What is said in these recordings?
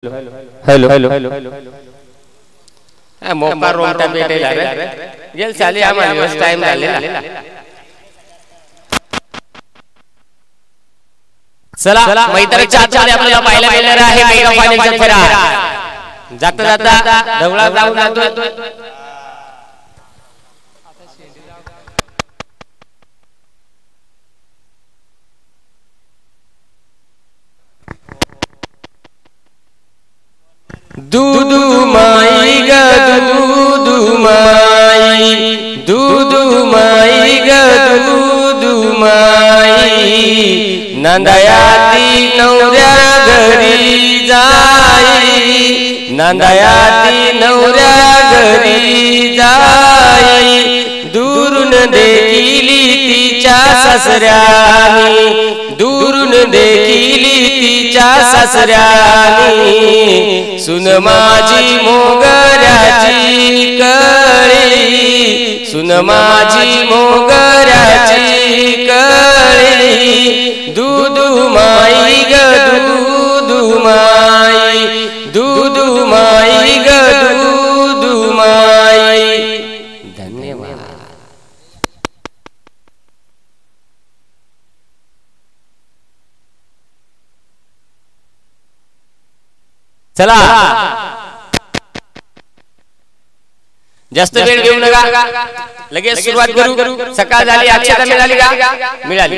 Hello hello मोका रोमटा भेटेला रे gel चाली आम्हाला दिवस टाइम झालेला चला मैत्रीच्या आतमध्ये आपल्याला पाहायला मिळणार आहे मेगा फायनलचा फेरा जाता जाता ढवळा जाऊन जातो दूधू माई ग दूधू माई ग दूधू माई नंदयाती नवऱ्या घरी जाई नंदयाती नवऱ्या घरी जाई दुरून देखिली तिच्या सासऱ्यानी दुरून देखिली तिच्या सासऱ्यानी सुन माझी मोगऱ्याची कळी सुन माझी मोगऱ्याची कळी दूधू माई ग दूधू माई ग दूधू माई। धन्यवाद। चला जास्त वेळ घेऊ नका लगेच सुरुवात करू। सकाळ झाली अक्षता मिळाली का? मिळाली।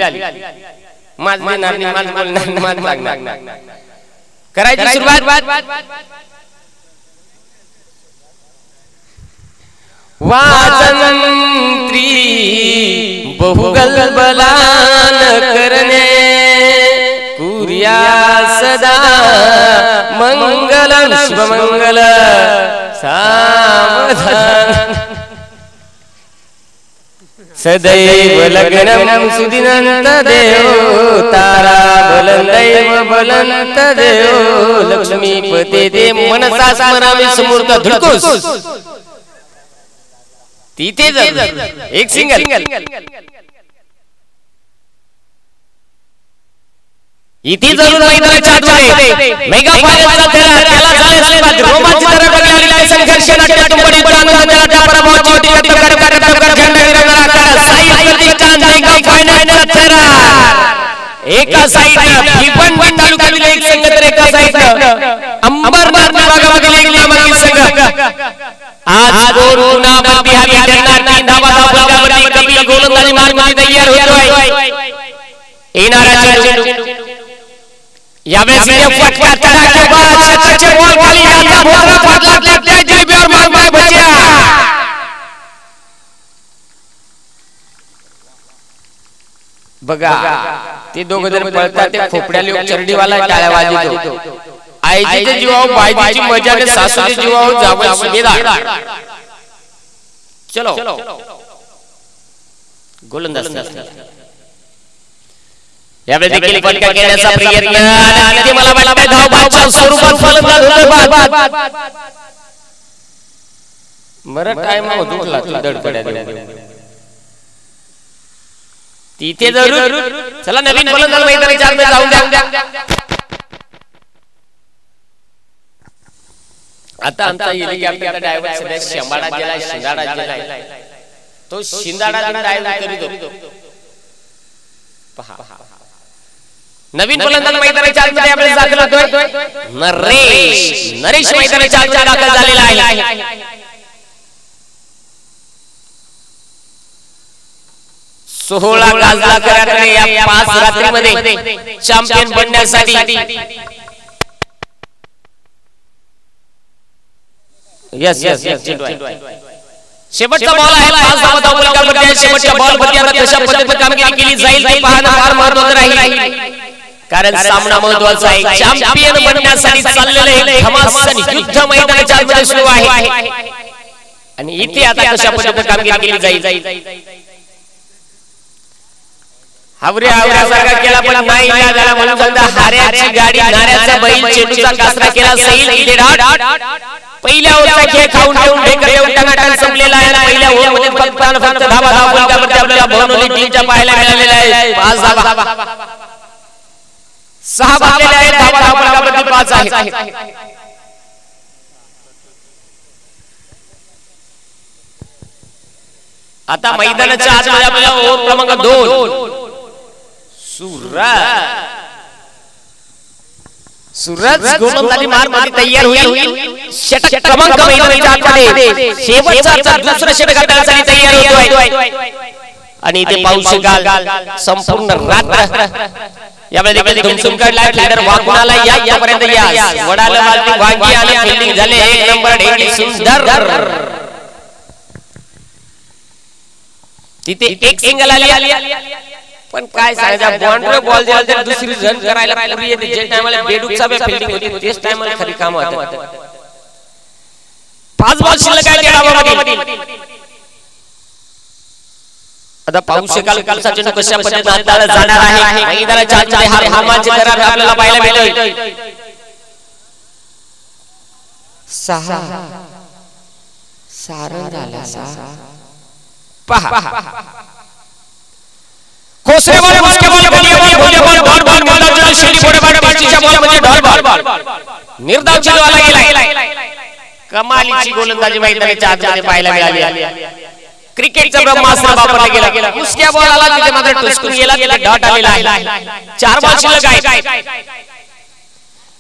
माझ देणार नाही माझ बोलणार माझ मागणार करायची सुरुवात। वाजंत्री बहुगल बलान करणे कुर्या सदा मंगलम शुभमंगल सावधान सदैव लग्नम सुदिनंत देव तारा बलदैव बलंत देव लक्ष्मीपते दे मनसा स्मरामी समूर्त धुडकूस तिथे एक सिंगल इथे जरूर मैदानाच्या आतमध्ये मेगा फायनलचा फेरा त्याला झाले सुरुवात रोमांच तरफ लागलेला संघर्ष नाट्य तुंबडी आनंद त्याला पराभवाची ओटी व्यक्त करत झेंडा विरंगला आकार साई प्रतिष्ठान मेगा फायनलचा फेरा एका साईडला भिवंडी तालुक्यातील एक संघ तर एका साईडला अंबरनाथ विभागामधील एक नामांकित संघ आज कोरोना बंदी हा विद्यार्थ्यांना 3 धावा धावल्यावरती कपिल गोलंदाजी मार्गाने तयार होतोय येणारा चेंडू यावेळेस फटका तडाखेबाज शतकाचे बॉल खाली आता भोंगा फाटला त्या जिभेवर मागमाय बच्या बघा ते दोघं जण पळतात ते खोपड्या लोक चरडीवाला टाळ्या वाजवतो आईचे जीवावर बायजीची मजा आणि सासूचे जीवावर जावं सुभेदार चलो गोलंदाज यावेळी देखील फटका घेण्याचा प्रयत्न आणि तिथे मला वाटतं धावबाच्या स्वरूपात फलंदाज होतो बरं टाइम होतला दडपड्या तिथे जरूर चला नवीन फलंदाज मैदानाच्या आत जाऊन द्या। आता आमचा हेलिकॉप्टरचा ड्रायव्हर सध्या शिंदाडा गेला तो शिंदाडा ड्रायव्ह करीत पहा नवीन फलंदाज मैदानाच्या आतमध्ये आपण दाखल होतोय नरेश मैदानाच्या आतमध्ये दाखल झालेला आहे। 16 गाजला करणे या 5 रात्रीमध्ये चॅम्पियन बनण्यासाठी यस शेवटचा बॉल आहे 5 धावा धावल्यावरती शेवटच्या बॉलवरती आता कशा पद्धतीने कामगिरी केली जाईल ते पाहणं फार महत्त्वाचं राहील कारण सामना महत्त्वाचा आहे। चॅम्पियन बनण्यासाठी चाललेले घमासान युद्ध मैदानाच्या आतमध्ये सुरू आहे आणि इथे आता कशा पद्धतीने कामगिरी केली जाईल हावऱ्यासारखा केला पण नाही झाला म्हणून समजा हाऱ्याची गाडी नाऱ्याचा बैल चेंडूचा कासरा केला सैल इथे डाट पहिल्या ओव्हरचा खेळ खाऊन ठेवून ढेकर टनाटन संपलेला आहे। पहिल्या ओव्हरमध्ये फक्त धावा धावल्यावरती आपल्याला भवनोली टीमच्या पाहायला मिळालेला आहे 5 धावा 6 बादलेले आहेत. धावा धावफलकावरती 5 आहे. आता मैदानाच्या आतमध्ये आपल्याला ओव्हर क्रमांक 2 सूरज गोलंदाजी मारमध्ये तयार होईल. षटक क्रमांक मैदानाच्या आतमध्ये शेवटचा दुसरा षटक करण्यासाठी तयार होतोय. आणि इथे पाहू शकाल संपूर्ण रात्र यामध्ये देखील धुमसुम काढला. फिल्डर वाकून आला. यापर्यंत या वडाला बालती वांगी आणि फिल्डिंग झाले. 1 नंबर ढेकली सुंदर. तिथे एक सिंगल आली. पण काय सांगायचं बाउंड्री बॉल दिला तर दुसरी रन करायला पूर्वी येते. जे टाइमला बेडूकचा फिल्डिंग होती तेच टाइमला खरी काम होतं. 5 बॉल शिल्लक आहे त्या डावामध्ये. आता पाहू शकाल सचिन कशा पद्धतीने हाताळला जाणार आहे. मैदानाच्या आतमध्ये हा रोमांच करार आपल्याला पाहायला मिळतोय. 6 रन झाला. 6 पहा खोसरे बॉल मुस्के बॉल भोले बॉल डॉट बॉल निर्धाव शेली पुढे बॉल बाकीच्या बॉल मध्ये डॉट बॉल निर्धाव चलवाला गेला. कमालीची गोलंदाजी मैदानाच्या आतमध्ये पाहायला मिळाली. क्रिकेटचा ब्रह्मास्त्र वापरला गेला. मुस्के बॉल आला तिथे मात्र टुसकून गेला. तिथे डॉट आलेला आहे. 4 बॉल शिल्लक आहे.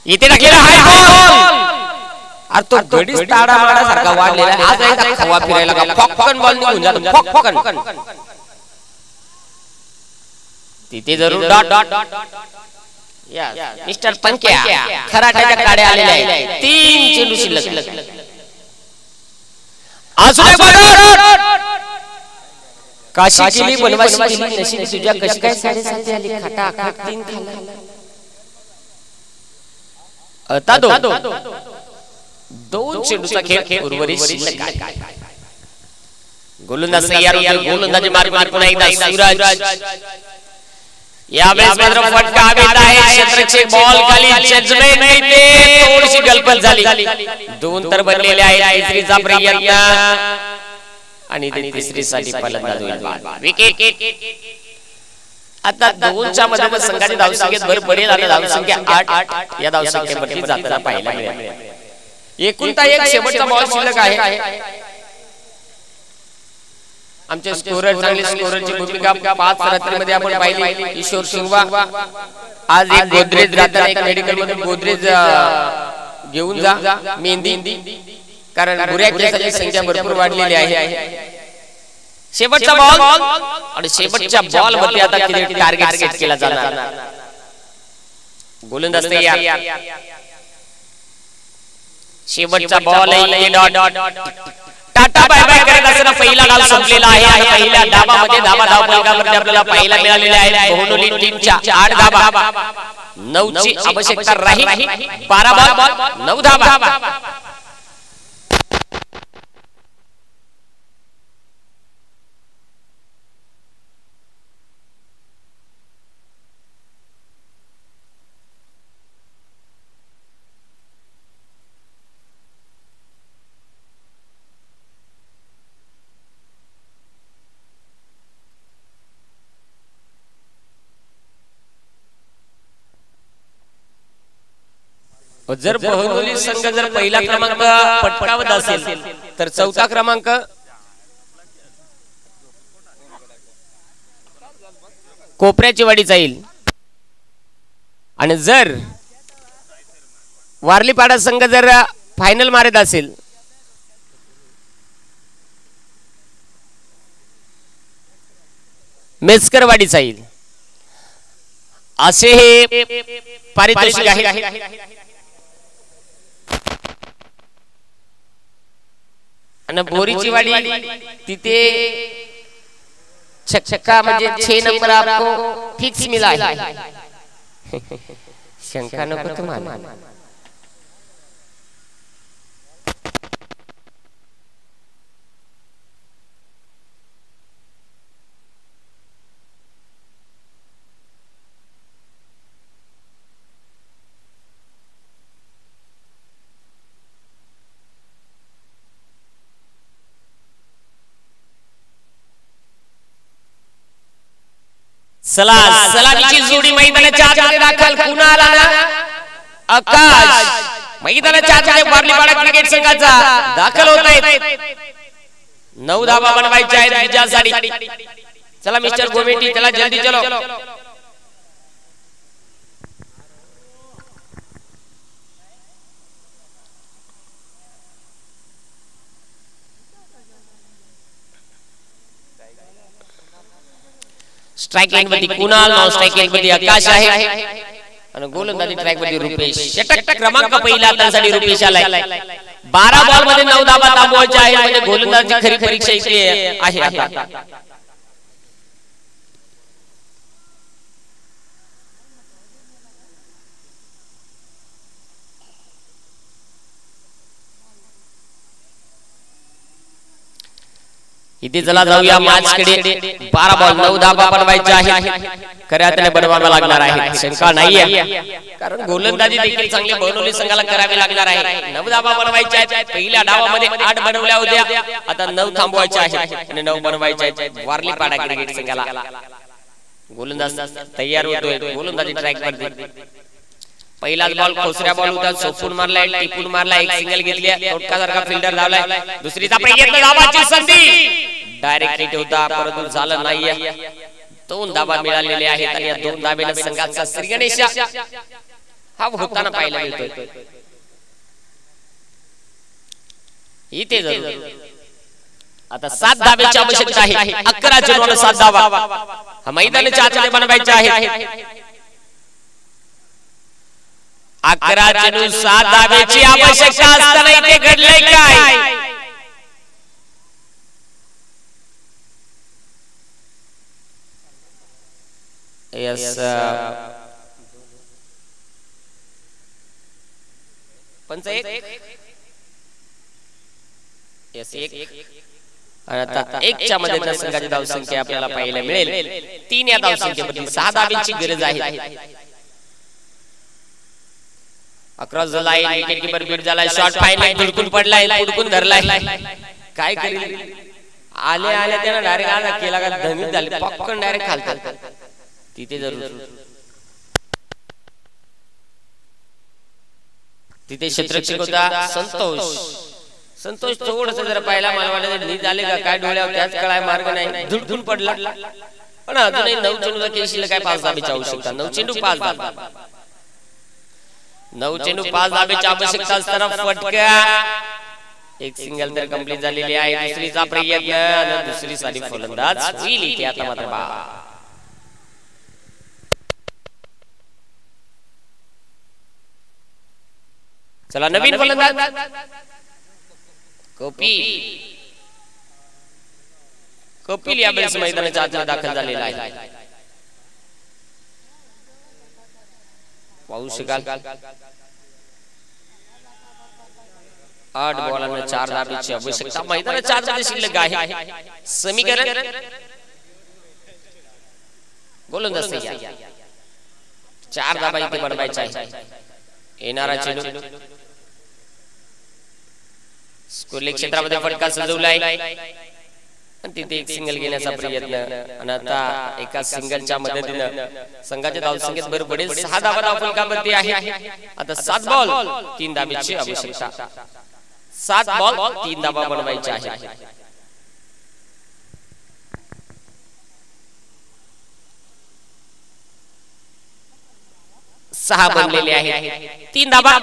इथे टाकलेला हाय बॉल. अरे तो गडीच ताडा मारण्यासारखा वाढलेला आहे. आज एकदा खवा फिरायला का फॉकन बॉल निघून जातो. फॉकन तिथे जरूर डॉट. मिस्टर पंक्या खराट्याच्या काड्या आलेल्या आहेत. 3 चेंडू शिल्लक. अजून काशी केली बनवाशी केली नशीब तुझ्या कशी काय 7.5 आली. खाटा आखाट 3 खाल्ला. आता 2 चेंडूचा खेळ उर्वरित शिल्लक आहे. गोलंदाज तयार होतो. गोलंदाजी मार पुन्हा एकदा सूरज. यावेळेस मात्र फटका हवेत आहे. क्षेत्ररक्षक बॉल खाली जजमेंट इथे थोडीशी गलबल झाली. 2 तर बनलेले आहेत. तिसरीचा प्रयत्न आणि तिसरीसाठी फलंदाज होईल. विकेट. आता 2च्या मध्ये संघाची धावसंख्येत भर पडेल. आणि धावसंख्या 8 या धावसंख्येवरती जाताना पाहायला मिळेल. एकूणता एक शेवटचा बॉल शिल्लक आहे. आमचे स्कोरर चांगले स्कोररची भूमिका 5 रात्रीमध्ये आपण पाहिली. ईश्वर शिंगवा आज एक गोदरेज राहतात. एक मेडिकल मधून गोदरेज घेऊन जा मेहंदी. कारण बुऱ्या केसाची संख्या भरपूर वाढलेली आहे. शेवटचा बॉल आणि शेवटच्या बॉल वरती आता किती टार्गेट सेट केला जाणार. गोलंदाज तयार. शेवटचा बॉल आहे. डॉट. टाटा बाय बाय करत असताना पहिला डाव संपलेला आहे. आणि पहिल्या डावामध्ये धावा धावफलकावरती आपल्याला पाहायला मिळालेल्या आहेत. बहुनोली टीमच्या 8 धावा. 9ची आवश्यकता राहील. 12 बॉल 9 धावा. जर बहुनोली संघ जर पहिला क्रमांक पटकावत असेल तर 4था क्रमांक कोपऱ्याची वाडी जाईल. आणि जर वारलीपाडा संघ जर फायनल मारत असेल मेस्करवाडी जाईल. असे हे पारितोषिक आहे. आणि बोरीची वाडी तिथे छक्का म्हणजे 6 नंबर आपको फिक्स मिला है. शंका नको तुम्हाला. चला सलामीची जोडी मैदानाच्या आतमध्ये दाखल पुन्हा आला ना आकाश मैदानाच्या आतमध्ये वारलीपाडा क्रिकेट संघाचा दाखल होत आहे 9 धावा बनवायच्या आहेत विजयासाठी चला मिस्टर गोमेटी चला जल्दी चलो स्ट्राइक लाइन वरती कुणाल नॉन स्ट्राइक लाइन वरती आकाश आहे आणि गोलंदाजी ट्रॅक वरती रुपेश षटक क्रमांक पहिला त्यासाठी रुपेश आलाय 12 बॉल मध्ये 9 धावा थांबवायच्या आहेत म्हणजे गोलंदाजी खरी परीक्षा इथे आहे आता इथे चला जाऊया मॅच कडे 12 बॉल 9 धावा बनवायच्या आहेत खऱ्या अर्थाने बनवावा लागणार आहे शंका नाहीये कारण गोलंदाजी देखील चांगली बनवली संघाला करावी लागणार आहे 9 धावा बनवायच्या आहेत पहिल्या डावामध्ये 8 बनवल्या होत्या आता 9 थांबवायच्या आहेत आणि 9 बनवायच्या आहेत वारलीपाडा क्रिकेट संघाला गोलंदाज तयार होतोय गोलंदाजी ट्रॅक वरती पहिलाच बॉल खोसऱ्या बॉल होता सोपून मारलाय टिपून मारलाय एक सिंगल घेतली तोटकासारखा फिल्डर धावलाय दुसरीचा प्रयत्न धावाची संधी डायरेक्ट हिट होता परंतु झालं नाहीये 2 धावा मिळालेले आहेत आणि या 2 धावेने संघाचा श्रीगणेश हा होताना पाहायला मिळतोय इथे जरूर आता 7 धावेची आवश्यकता आहे 11 चेंडूवर 7 धावा हा मैदानाच्या आतमध्ये बनवायचा आहे 11 चेंडू 7 धावेची आवश्यकता असताना इथे घडलंय काय यस पंच एक यस एक आता 1 च्या मध्ये संघाची धावसंख्या आपल्याला पाहायला मिळेल 3 या धावसंख्येमध्ये 6 धावेची गरज आहे across the line wicket keeper beat झालाय शॉट फाईनल धुडकून पडलाय पुडकून धरलाय काय करेल आले आले त्याला डायरेक्ट आला केला का धमी झाली पक्कन डायरेक्ट खालतात तिथे जरूर तिथे क्षेत्ररक्षक होता संतोष थोडस जरा पाहिला मला वाटलं नीट झाले का काय डोळ्यावर त्याच कळाय मार्ग नाही धुडकून पडला पण अजूनही 9 चेंडूचा केशीला काय 5 धावेची आवश्यकता 9 चेंडू 5 धावा 9 चेंडू 5 धावेची आवश्यकता असताना फटका एक सिंगल तर कंप्लीट झालेली आहे दुसरीचा प्रयत्न आणि दुसरी सारी फलंदाज होईल इथे आता मात्र बा चला नवीन फलंदाज कपिल या वेळेस मैदानाच्या आत दाखल झालेला आहे पाहू शकाल 8 बॉलांना 4 धावेची आवश्यकता मैदानाच्या आत शिल्लक आहे समीकरण गोलंदाज 4 धावा इथे बनवायच्या आहे येणारा चेंडू स्कोरले क्षेत्रामध्ये फटका सजवलाय आणि तिथे एक सिंगल घेण्याचा प्रयत्न आणि आता एका सिंगलच्या मदतीने संघाच्या धावसंख्येत भर पडेल 6 धावा धावफलकावरती आहे आता 7 बॉल 3 धावेची आवश्यकता 7 बॉल 3 धावा बनवायच्या आहेत 6 बनलेले आहेत 3 धावा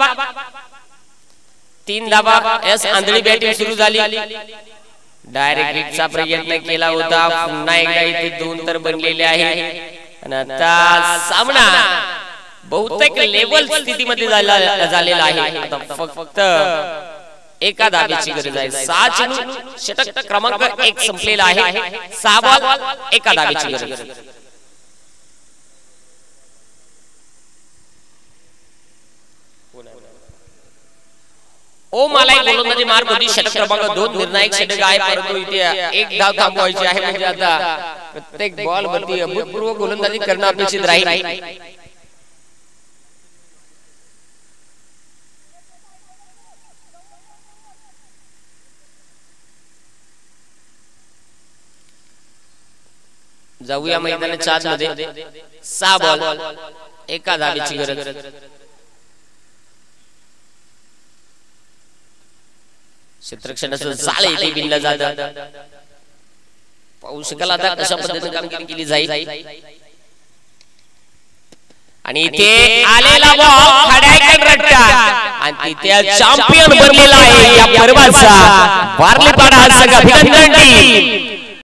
3 धावा एस आंधळी बॅटिंग सुरू झाली डायरेक्ट हिटचा प्रयत्न केला होता पुन्हा एकदा इथे 2 तर बनलेले आहेत आणि आता सामना बहुतेक लेवल स्थितीमध्ये झालेला आहे आता फक्त एका धावेची गरज आहे 6 चेंडू षटक क्रमांक 1 संपलेला आहे 6 बॉल एका धावेची गरज ओ मला गोलंदाजी मार्ग होती षटक क्रमांक 2 निर्णायक षटक आहे परंतु इथे एक धाव थांबवायची आहे म्हणजे आता प्रत्येक बॉल वरती अभूतपूर्व गोलंदाजी करणं अपेक्षित राहील जाऊया मैदानाच्या आतमध्ये 6 बॉल 1 धावेची गरज क्षेत्ररक्षणाचं जाळ इथे बिनलं जातं पाहू शकाल आता कशा पद्धतीने कामगिरी केली जाईल आणि इथे आलेला बॉल खड्याकन रट्टा आणि तिथे चॅम्पियन बनलेला आहे या पर्वाचा वारलीपाडा संघ अभिनंदन टीम